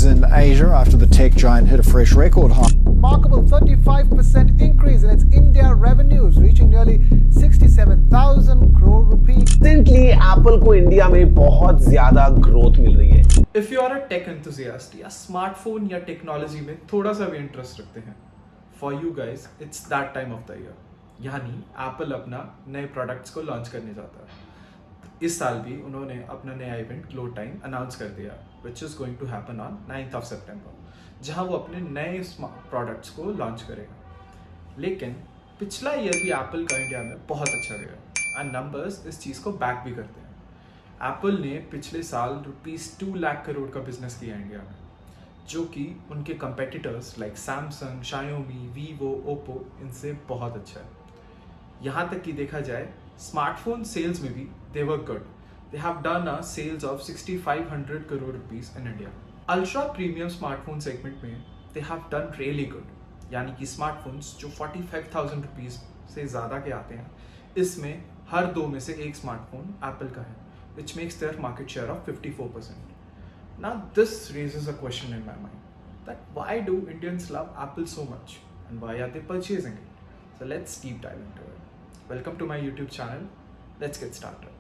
in Asia after the tech giant hit a fresh record high. Remarkable 35% increase in its India revenues, reaching nearly 67,000 crore rupees. Recently, Apple को India में बहुत ज्यादा growth मिल रही है. If you are a tech enthusiast या smartphone या technology में थोड़ा सा भी इंटरेस्ट रखते हैं, for you guys it's that time of the year. यानी एप्पल अपना नए प्रोडक्ट्स को लॉन्च करने जाता है. इस साल भी उन्होंने अपना नया इवेंट ग्लो टाइम अनाउंस कर दिया, which is going to happen on 9th of September, जहां वो अपने नए प्रोडक्ट्स को लॉन्च करेगा. लेकिन पिछला ईयर भी एप्पल का इंडिया में बहुत अच्छा गया एंड नंबर्स इस चीज़ को बैक भी करते हैं. एप्पल ने पिछले साल ₹2 लाख करोड़ का बिजनेस किया इंडिया में, जो कि उनके competitors like Samsung, शायोमी, Vivo, Oppo इनसे बहुत अच्छा है. यहाँ तक कि देखा जाए स्मार्टफोन सेल्स में भी they were good. They have done a sales of 6500 crore rupees in India. Ultra premium smartphone segment में they have done really good, यानी कि स्मार्टफोन्स जो 45,000 रुपीस से ज़्यादा के आते हैं, इसमें हर 2 में से एक स्मार्टफोन एप्पल का है, which makes their market share of 54%. Now this raises a question in my mind, that why do Indians love Apple so much and why are they purchasing it? So let's deep dive into it. Welcome to my YouTube channel. Let's get started.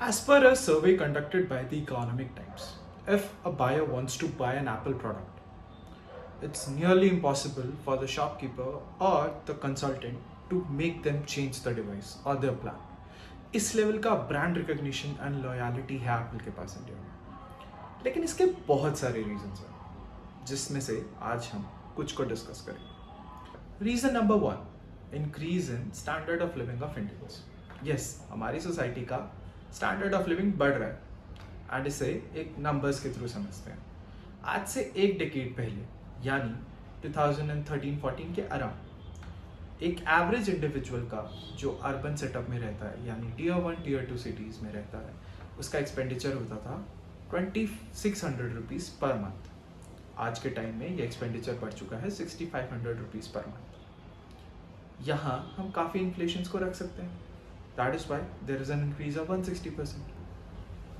As per a survey conducted by the Economic Times, if a buyer wants to buy an Apple product, it's nearly impossible for the shopkeeper or the consultant to make them change the device or their plan. इस level का brand recognition and loyalty है Apple के पास India में. लेकिन इसके बहुत सारे reasons हैं, जिसमें से आज हम कुछ को डिस्कस करेंगे. Reason number 1, increase in standard of living of Indians. Yes, हमारी सोसाइटी का स्टैंडर्ड ऑफ लिविंग बढ़ रहा है एंड इसे एक नंबर्स के थ्रू समझते हैं. आज से एक डेकेड पहले, यानी 2013-14 के अराउंड, एक एवरेज इंडिविजुअल का जो अर्बन सेटअप में रहता है, यानी Tier 1, Tier 2 सिटीज़ में रहता है, उसका एक्सपेंडिचर होता था 2600 रुपीज़ पर मंथ. आज के टाइम में ये एक्सपेंडिचर बढ़ चुका है 6500 रुपीज़ पर मंथ. यहाँ हम काफ़ी इन्फ्लेशन को रख सकते हैं. That is why there is an increase of 160%.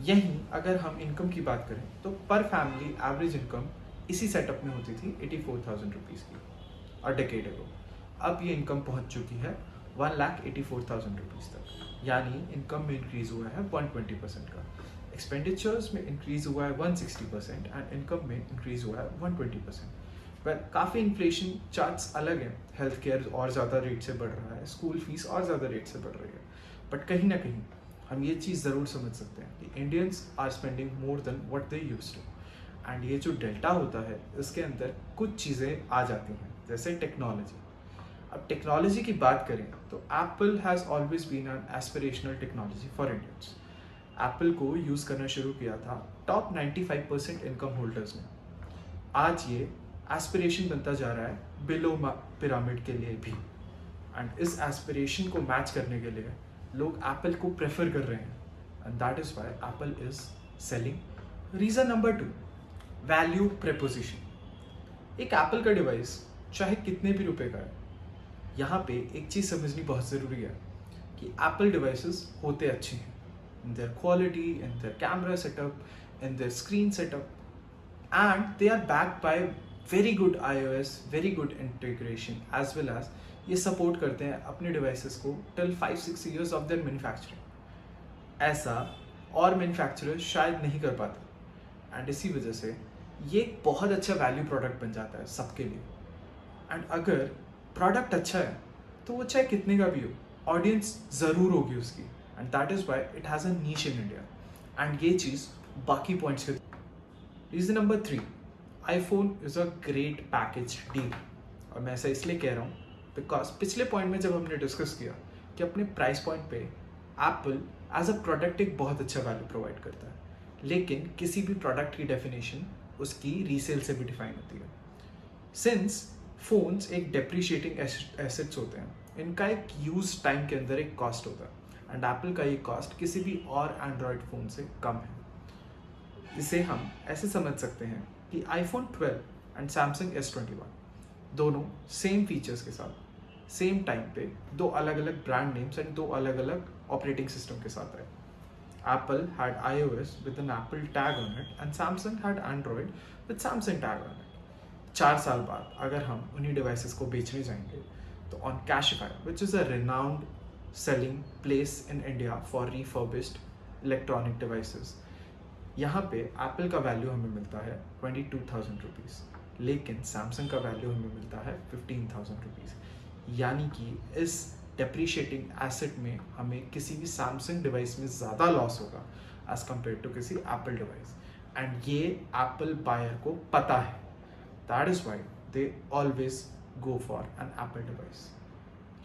यहीं अगर हम इनकम की बात करें तो पर फैमिली एवरेज इनकम इसी सेटअप में होती थी 84,000 रुपीज़ की और डेकेड अगो. अब ये इनकम पहुंच चुकी है 1,84,000 रुपीज़ तक, यानी इनकम में इंक्रीज हुआ है 120% का. एक्सपेंडिचर्स में इंक्रीज हुआ है 160% एंड इनकम में इंक्रीज हुआ है 120%. पर काफ़ी इन्फ्लेशन चार्ट्स अलग हैं. हेल्थ केयर और ज़्यादा रेट से बढ़ रहा है, स्कूल फीस और ज़्यादा रेट से बढ़ रही है. बट कहीं ना कहीं हम ये चीज़ ज़रूर समझ सकते हैं कि Indians are spending more than what they used to. And ये जो डेल्टा होता है, इसके अंदर कुछ चीज़ें आ जाती हैं, जैसे टेक्नोलॉजी. अब टेक्नोलॉजी की बात करें तो Apple has always been an aspirational technology for Indians. Apple को यूज़ करना शुरू किया था टॉप 95% इनकम होल्डर्स ने. आज ये एस्पिरेशन बनता जा रहा है बिलो पिरामिड के लिए भी. एंड इस एस्पिरेशन को मैच करने के लिए लोग एप्पल को प्रेफर कर रहे हैं and that is Y Apple is selling. Reason number 2, value preposition. एक एप्पल का डिवाइस चाहे कितने भी रुपए का है, यहाँ पे एक चीज़ समझनी बहुत ज़रूरी है कि एप्पल डिवाइसेस होते अच्छे हैं in their quality, in their camera setup, in their screen setup, and they are backed by very good iOS, very good integration, as well as ये सपोर्ट करते हैं अपने डिवाइसेस को till 5-6 years of their manufacturing. ऐसा और manufacturer शायद नहीं कर पाते एंड इसी वजह से ये एक बहुत अच्छा वैल्यू प्रोडक्ट बन जाता है सबके लिए. एंड अगर प्रोडक्ट अच्छा है तो वो चाहे कितने का भी हो, ऑडियंस ज़रूर होगी उसकी. And that is why it has a niche in India. And ये चीज़ बाकी पॉइंट्स के. Reason number 3, iPhone is a great package deal. और मैं ऐसा इसलिए कह रहा हूँ बिकॉज पिछले पॉइंट में जब हमने डिस्कस किया कि अपने प्राइस पॉइंट पे एप्पल एज अ प्रोडक्ट एक बहुत अच्छा वैल्यू प्रोवाइड करता है, लेकिन किसी भी प्रोडक्ट की डेफिनेशन उसकी रीसेल से भी डिफाइन होती है. सिंस फ़ोन्स एक डेप्रिशिएटिंग एसेट्स होते हैं, इनका एक यूज टाइम के अंदर एक कॉस्ट होता है एंड एप्पल का ये कॉस्ट किसी भी और एंड्रॉयड फ़ोन से कम है. इसे हम ऐसे समझ सकते हैं कि आईफोन 12 एंड सैमसंग S21 दोनों सेम फीचर्स के साथ सेम टाइम पे दो अलग अलग ब्रांड नेम्स एंड दो अलग अलग ऑपरेटिंग सिस्टम के साथ आए. Apple had iOS with an Apple tag on it and Samsung had Android with Samsung tag on it. 4 साल बाद अगर हम उन्हीं डिवाइसेस को बेचने जाएंगे तो on Cashify, which is a renowned selling place in India for refurbished electronic devices, यहाँ पे Apple का वैल्यू हमें मिलता है 22,000 रुपीज़, लेकिन Samsung का वैल्यू हमें मिलता है 15,000 रुपीज़. यानी कि इस डेप्रीशिएटिंग एसेट में हमें किसी भी सैमसंग डिवाइस में ज़्यादा लॉस होगा एज कम्पेयर टू किसी एप्पल डिवाइस. एंड ये एप्पल बायर को पता है. That is why they always go for an Apple device.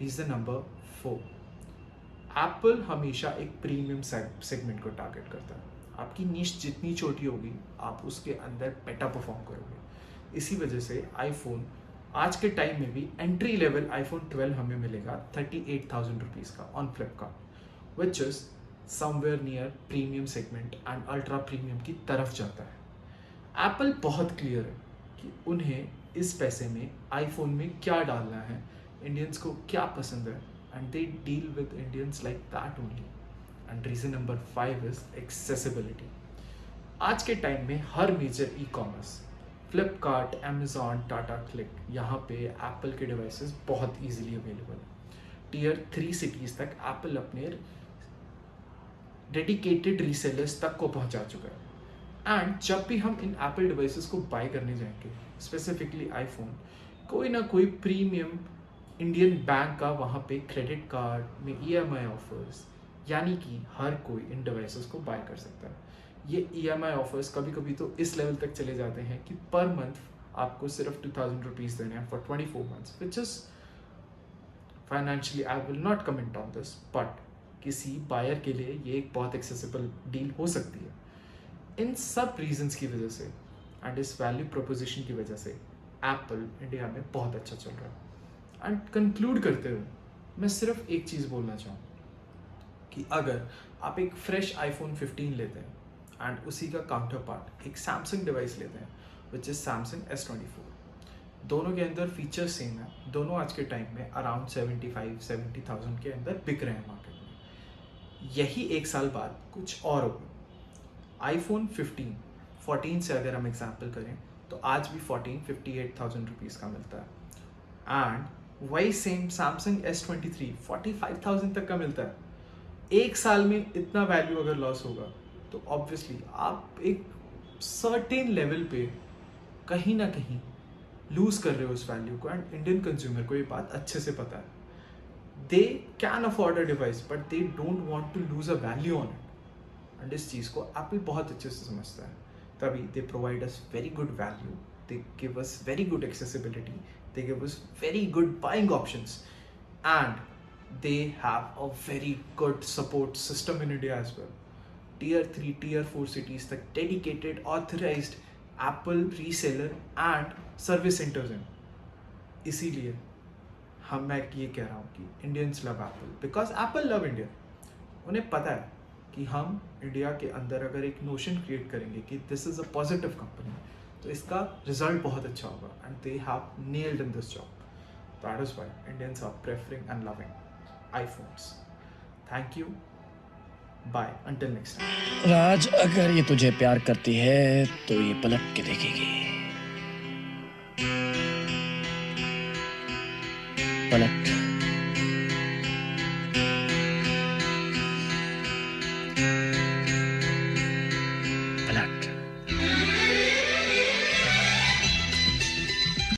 Reason number 4, Apple हमेशा एक प्रीमियम सेगमेंट को टारगेट करता है. आपकी नीश जितनी छोटी होगी आप उसके अंदर बेटर परफॉर्म करोगे. इसी वजह से आईफोन आज के टाइम में भी एंट्री लेवल आईफोन 12 हमें मिलेगा 38,000 रुपीज़ का on Flipkart, which is somewhere near premium segment and ultra premium की तरफ जाता है. एप्पल बहुत क्लियर है कि उन्हें इस पैसे में आईफोन में क्या डालना है, इंडियंस को क्या पसंद है, and they deal with Indians like that only. And reason number 5 is accessibility. आज के टाइम में हर major e commerce, Flipkart, Amazon, Tata Cliq, यहाँ पे एप्पल के डिवाइसेस बहुत इजीली अवेलेबल है. टीयर 3 सिटीज़ तक एप्पल अपने डेडिकेटेड रीसेलर्स तक को पहुँचा चुका है. एंड जब भी हम इन एप्पल डिवाइसेस को बाय करने जाएंगे, स्पेसिफिकली आईफोन, कोई ना कोई प्रीमियम इंडियन बैंक का वहाँ पे क्रेडिट कार्ड में EMI ऑफर्स, यानी कि हर कोई इन डिवाइसेस को बाय कर सकता है. ये EMI ऑफर्स कभी कभी तो इस लेवल तक चले जाते हैं कि पर मंथ आपको सिर्फ 2,000 रुपीज़ देने हैं for 24 months, which is financially I will not comment on this, but किसी बायर के लिए ये एक बहुत एक्सेसिबल डील हो सकती है. इन सब रीजंस की वजह से एंड इस वैल्यू प्रोपोजिशन की वजह से एप्पल इंडिया में बहुत अच्छा चल रहा है. एंड कंक्लूड करते हुए मैं सिर्फ एक चीज़ बोलना चाहूँ कि अगर आप एक फ्रेश आईफोन 15 लेते हैं एंड उसी का काउंटर पार्ट एक सैमसंग डिवाइस लेते हैं विच इज़ सैमसंग S24, दोनों के अंदर फीचर्स सेम है, दोनों आज के टाइम में अराउंड 75-70,000 के अंदर बिक रहे हैं मार्केट में. यही एक साल बाद कुछ और होगा. आईफोन 14 से अगर हम एग्जाम्पल करें तो आज भी 14 58,000 रुपीज़ का मिलता है. एंड वही सेम सैमसंग S23 45,000 तक का मिलता है. एक साल में इतना वैल्यू अगर लॉस होगा तो ऑब्वियसली आप एक सर्टेन लेवल पे कहीं ना कहीं लूज़ कर रहे हो उस वैल्यू को. एंड इंडियन कंज्यूमर को ये बात अच्छे से पता है. They can afford a device but they don't want to lose a value on it. And इस चीज़ को एप्पल बहुत अच्छे से समझता है. तभी they provide us very good value, they give us very good accessibility, they give us very good buying options, and they have a very good support system in India as well. Tier 3, Tier 4 cities तक dedicated, authorized Apple reseller and service centers हैं. इसीलिए मैं ये कह रहा हूँ कि Indians love Apple because Apple love India. उन्हें पता है कि हम इंडिया के अंदर अगर एक नोशन क्रिएट करेंगे कि this is a positive company तो इसका रिजल्ट बहुत अच्छा होगा. And they have nailed in this job. That is why Indians are preferring and loving iPhones. Thank you. Bye until next time. Raj, अगर ये तुझे प्यार करती है तो ये पलट के देखेगी. पलट. पलट.